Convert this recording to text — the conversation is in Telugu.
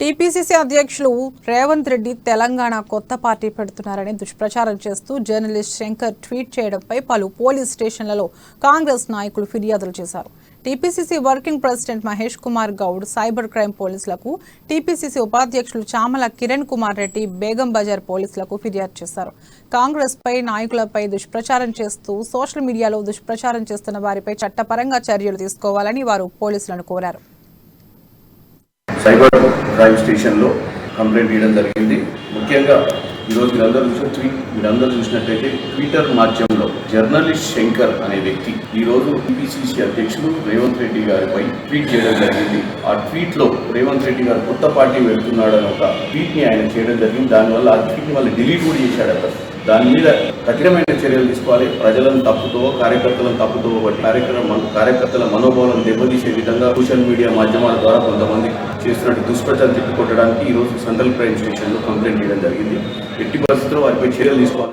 టీపీసీసీ అధ్యక్షులు రేవంత్ రెడ్డి తెలంగాణ కొత్త పార్టీ పెడుతున్నారని దుష్ప్రచారం చేస్తూ జర్నలిస్ట్ శంకర్ ట్వీట్ చేయడంపై పలు పోలీస్ స్టేషన్లలో కాంగ్రెస్ నాయకులు ఫిర్యాదులు చేశారు. TPCC working president Mahesh Kumar Goud cyber crime పోలీసులకు, టీపీసీసీ ఉపాధ్యక్షులు చామల కిరణ్ కుమార్ రెడ్డి బేగం బజార్ పోలీసులకు ఫిర్యాదు చేశారు. కాంగ్రెస్ పై నాయకులపై దుష్ప్రచారం చేస్తూ సోషల్ మీడియాలో దుష్ప్రచారం చేస్తున్న వారిపై చట్టపరంగా చర్యలు తీసుకోవాలని వారు పోలీసులను కోరారు. సైబర్ క్రైమ్ స్టేషన్లో కంప్లైంట్ ఇవ్వడం జరిగింది. ముఖ్యంగా ఈరోజు మీరందరూ చూసినట్టయితే ట్విట్టర్ మాధ్యమంలో జర్నలిస్ట్ శంకర్ అనే వ్యక్తి ఈరోజు టీపీసీసీ అధ్యక్షులు రేవంత్ రెడ్డి గారిపై ట్వీట్ చేయడం జరిగింది. ఆ ట్వీట్లో రేవంత్ రెడ్డి గారు కొత్త పార్టీ వెళ్తున్నాడని ఒక ట్వీట్ని ఆయన చేయడం జరిగింది. దానివల్ల ఆ ట్వీట్ని మళ్ళీ డిలీట్ కూడా చేశాడు. అతను దాని మీద కఠినమైన చర్యలు తీసుకోవాలి. ప్రజలను తప్పుతో, కార్యకర్తలను తప్పుతో కార్యకర్తల మనోభావాలను దెబ్బతీసే విధంగా సోషల్ మీడియా మాధ్యమాల ద్వారా కొంతమంది చేస్తున్నట్టు దుష్ప్రచారం తిప్పికొట్టడానికి ఈరోజు సెంట్రల్ క్రైమ్ స్టేషన్లో కంప్లైంట్ చేయడం జరిగింది. ఎట్టి పరిస్థితుల్లో వారిపై చర్యలు తీసుకోవాలి.